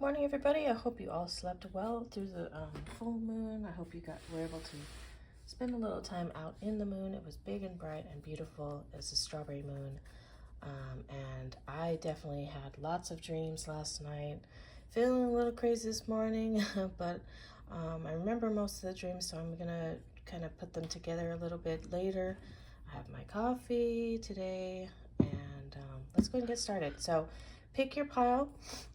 Morning, everybody. I hope you all slept well through the full moon. I hope you were able to spend a little time out in the moon. It was big and bright and beautiful as a strawberry moon. And I definitely had lots of dreams last night. Feeling a little crazy this morning, but I remember most of the dreams, so I'm gonna kind of put them together a little bit later. I have my coffee today, and let's go and get started. So pick your pile.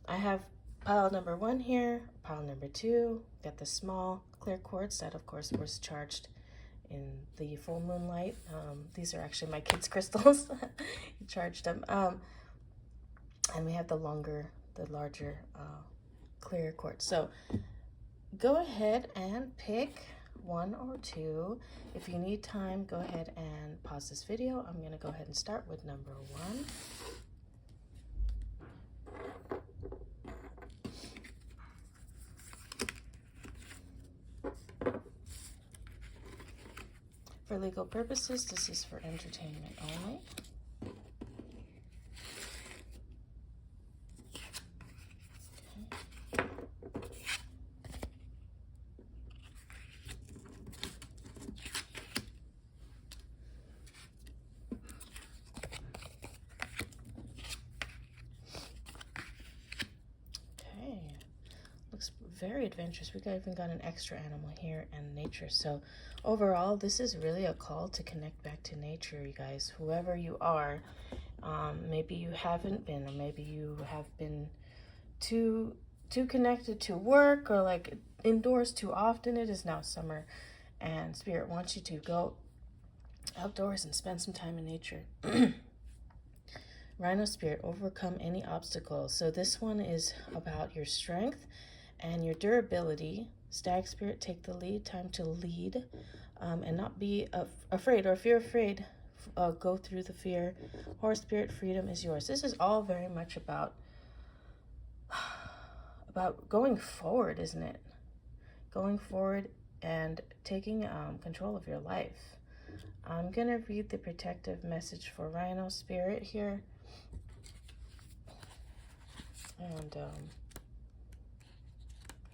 I have pile number 1 here, pile number 2. Got the small clear quartz that, of course, was charged in the full moonlight. These are actually my kids' crystals. He charged them. And we have the larger clear quartz. So go ahead and pick 1 or 2. If you need time, go ahead and pause this video. I'm going to go ahead and start with number 1. For legal purposes, this is for entertainment only. Okay, looks very adventurous. We even got an extra animal here and nature. So overall, this is really a call to connect back to nature, you guys. Whoever you are, maybe you haven't been, or maybe you have been too connected to work or like indoors too often. It is now summer, and Spirit wants you to go outdoors and spend some time in nature. Rhino Spirit, overcome any obstacles. So this one is about your strength and your durability. Stag Spirit, take the lead. Time to lead, and not be afraid. Or if you're afraid, go through the fear. Horse Spirit, freedom is yours. This is all very much about going forward, isn't it? Going forward and taking control of your life. I'm going to read the protective message for Rhino Spirit here. And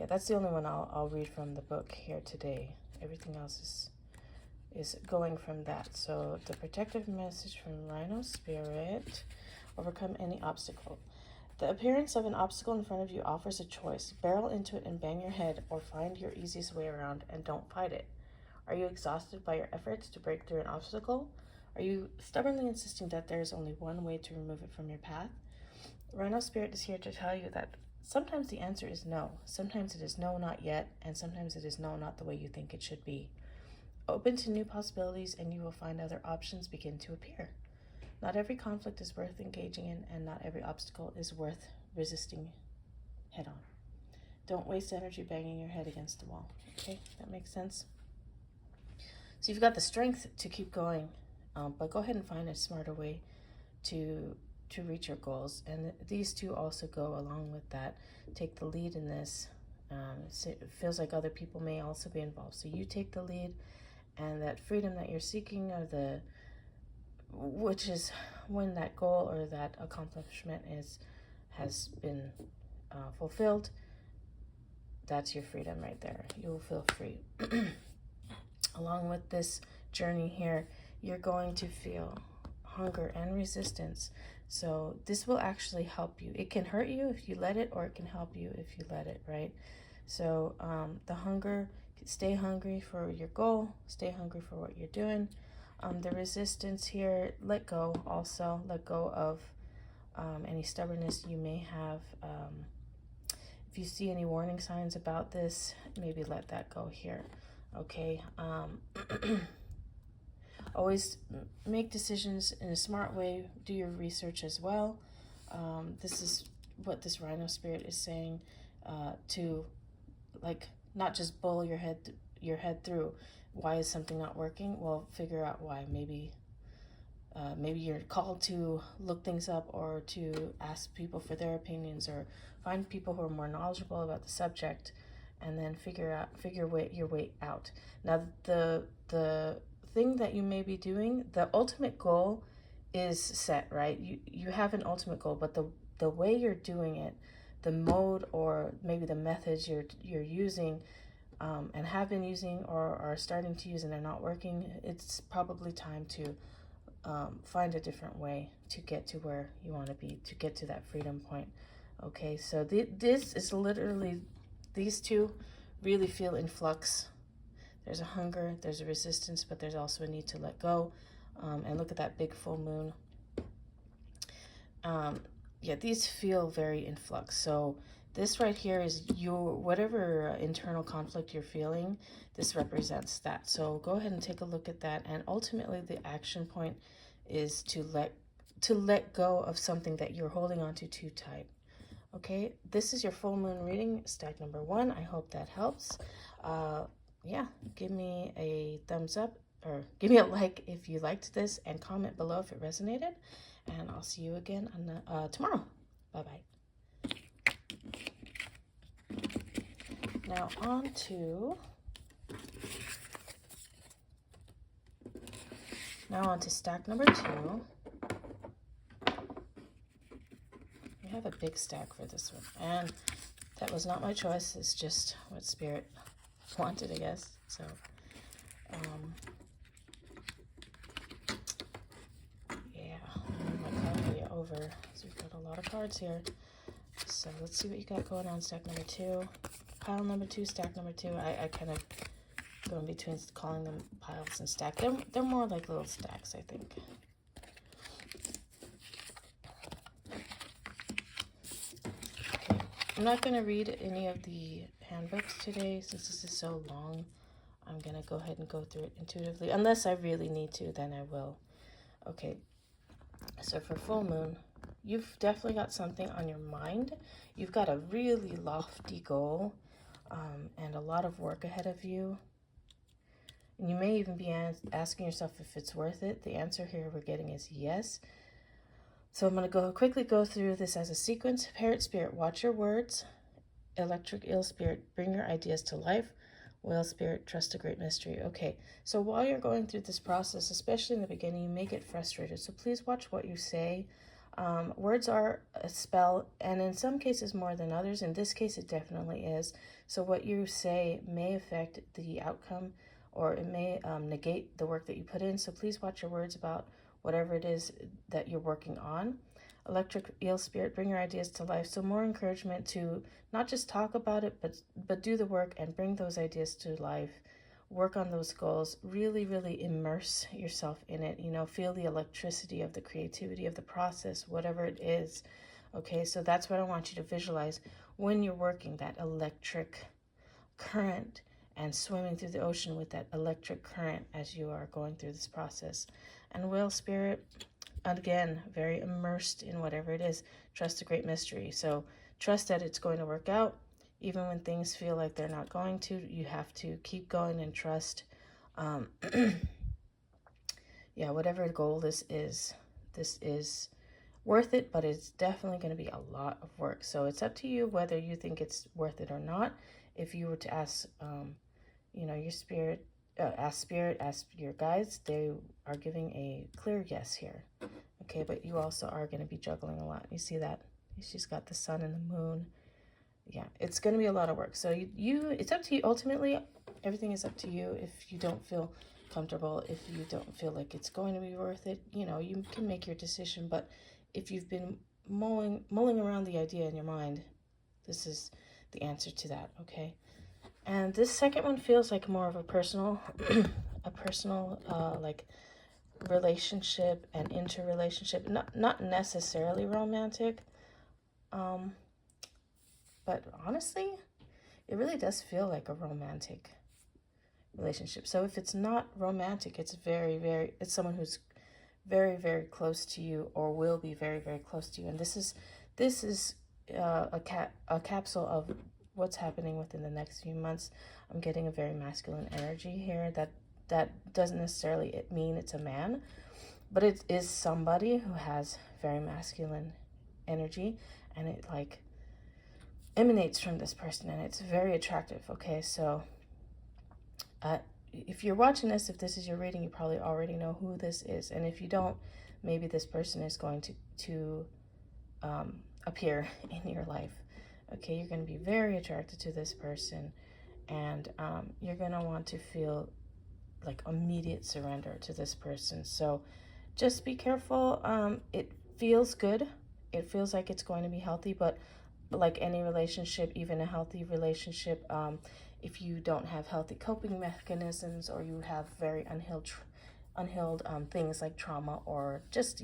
yeah, that's the only one I'll read from the book here today. Everything else is going from that. So the protective message from Rhino Spirit: overcome any obstacle. The appearance of an obstacle in front of you offers a choice. Barrel into it and bang your head, or find your easiest way around and don't fight it. Are you exhausted by your efforts to break through an obstacle? Are you stubbornly insisting that there is only one way to remove it from your path? Rhino Spirit is here to tell you that sometimes the answer is no. Sometimes it is no, not yet, and sometimes it is no, not the way you think it should be. Open to new possibilities, and you will find other options begin to appear. Not every conflict is worth engaging in, and not every obstacle is worth resisting head on. Don't waste energy banging your head against the wall. Okay, that makes sense? So you've got the strength to keep going, but go ahead and find a smarter way to reach your goals. And these two also go along with that. Take the lead in this. It feels like other people may also be involved. So you take the lead, and that freedom that you're seeking, or which is when that goal or that accomplishment has been fulfilled, that's your freedom right there. You will feel free. Along with this journey here, you're going to feel hunger and resistance. So this will actually help you. It can hurt you if you let it, or it can help you if you let it, right? So the hunger, stay hungry for your goal, stay hungry for what you're doing. The resistance here, let go also. Let go of any stubbornness you may have. If you see any warning signs about this, maybe let that go here. Okay. Always make decisions in a smart way. Do your research as well. This is what this Rhino Spirit is saying, to like not just bowl your head through. Why is something not working? Well, figure out why. Maybe you're called to look things up, or to ask people for their opinions, or find people who are more knowledgeable about the subject, and then figure your way out. Now, the thing that you may be doing, the ultimate goal is set, right? You have an ultimate goal, but the way you're doing it, the mode or maybe the methods you're using and have been using or are starting to use and are not working, it's probably time to find a different way to get to where you want to be, to get to that freedom point. Okay, so this is literally, these two really feel in flux. There's a hunger, there's a resistance, but there's also a need to let go. And look at that big full moon. Yeah, these feel very in flux. So this right here is your, whatever internal conflict you're feeling, this represents that. So go ahead and take a look at that. And ultimately the action point is to let go of something that you're holding on to too tight. Okay, this is your full moon reading, stack number 1. I hope that helps. Yeah, give me a thumbs up or give me a like if you liked this, and comment below if it resonated. And I'll see you again on tomorrow. Bye-bye. Now on to stack number 2. We have a big stack for this one. And that was not my choice. It's just what Spirit wanted, I guess. So, yeah, my card area over. So we've got a lot of cards here. So let's see what you got going on, stack number 2. Pile number 2, stack number 2. I kind of go in between calling them piles and stack. They're more like little stacks, I think. Okay, I'm not going to read any of the handbooks today since this is so long. I'm going to go ahead and go through it intuitively. Unless I really need to, then I will. Okay, so for full moon, you've definitely got something on your mind. You've got a really lofty goal and a lot of work ahead of you. And you may even be asking yourself if it's worth it. The answer here we're getting is yes. So I'm going to quickly go through this as a sequence. Parrot Spirit, watch your words. Electric Eel Spirit, bring your ideas to life. Whale Spirit, trust a great mystery. Okay, so while you're going through this process, especially in the beginning, you may get frustrated. So please watch what you say. Words are a spell, and in some cases more than others. In this case, it definitely is. So what you say may affect the outcome, or it may negate the work that you put in. So please watch your words about whatever it is that you're working on. Electric Eel Spirit, bring your ideas to life. So more encouragement to not just talk about it, but do the work and bring those ideas to life. Work on those goals. Really, really immerse yourself in it. You know, feel the electricity of the creativity of the process, whatever it is. Okay, so that's what I want you to visualize when you're working, that electric current and swimming through the ocean with that electric current as you are going through this process. And Whale Spirit, again, very immersed in whatever it is. Trust a great mystery. So trust that it's going to work out. Even when things feel like they're not going to, you have to keep going and trust. Yeah, whatever goal this is worth it, but it's definitely going to be a lot of work. So it's up to you whether you think it's worth it or not. If you were to ask, you know, your spirit, ask your guides, they are giving a clear yes here. Okay, but you also are going to be juggling a lot. You see that? She's got the sun and the moon. Yeah, it's going to be a lot of work. So it's up to you. Ultimately, everything is up to you. If you don't feel comfortable, if you don't feel like it's going to be worth it, you know, you can make your decision. But if you've been mulling around the idea in your mind, this is the answer to that, okay? And this second one feels like more of a personal, like relationship and interrelationship. Not necessarily romantic, but honestly, it really does feel like a romantic relationship. So if it's not romantic, it's it's someone who's very, very close to you, or will be very, very close to you. And this is a capsule of what's happening within the next few months. I'm getting a very masculine energy here. That doesn't necessarily mean it's a man, but it is somebody who has very masculine energy, and it like emanates from this person, and it's very attractive. Okay, so if you're watching this, if this is your reading, you probably already know who this is. And if you don't, maybe this person is going to appear in your life Okay, you're going to be very attracted to this person, and you're going to want to feel like immediate surrender to this person. So just be careful. It feels good. It feels like it's going to be healthy, but like any relationship, even a healthy relationship, if you don't have healthy coping mechanisms, or you have very unhealed things like trauma, or just,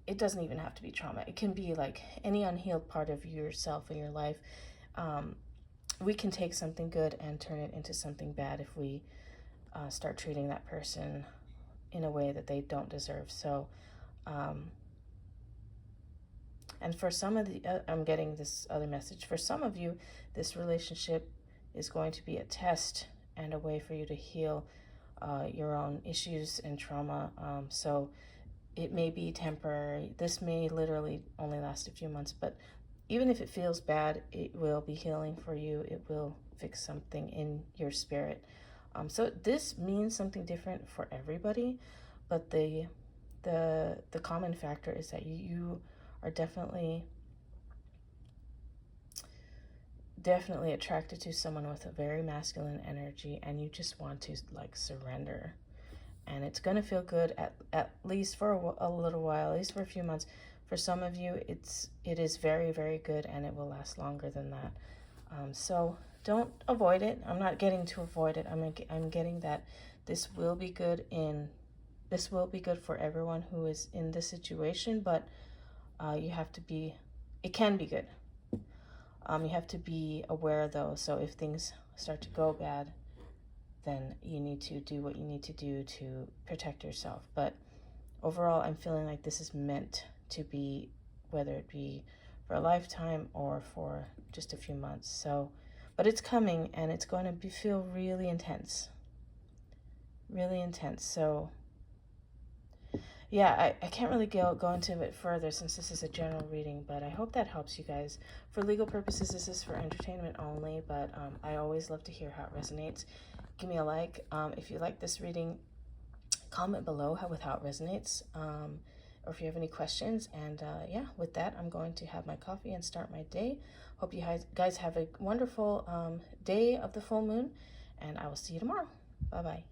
it doesn't even have to be trauma. It can be like any unhealed part of yourself in your life. We can take something good and turn it into something bad if we start treating that person in a way that they don't deserve. So, and for some of the, I'm getting this other message. For some of you, this relationship is going to be a test and a way for you to heal your own issues and trauma. So it may be temporary. This may literally only last a few months, but even if it feels bad, it will be healing for you. It will fix something in your spirit. So this means something different for everybody, but the common factor is that you are definitely attracted to someone with a very masculine energy, and you just want to like surrender. And it's going to feel good at least for a little while, at least for a few months. For some of you, it is very, very good, and it will last longer than that. So don't avoid it. I'm not getting to avoid it. I'm getting that this will be good for everyone who is in this situation, but you have to be, it can be good. You have to be aware though. So if things start to go bad, then you need to do what you need to do to protect yourself. But overall, I'm feeling like this is meant to be, whether it be for a lifetime or for just a few months. So, but it's coming, and it's going to feel really intense. Really intense. So yeah, I can't really go into it further since this is a general reading, but I hope that helps you guys. For legal purposes, this is for entertainment only, but I always love to hear how it resonates. Give me a like. If you like this reading, comment below with how it resonates, or if you have any questions. And yeah, with that, I'm going to have my coffee and start my day. Hope you guys have a wonderful day of the full moon, and I will see you tomorrow. Bye-bye.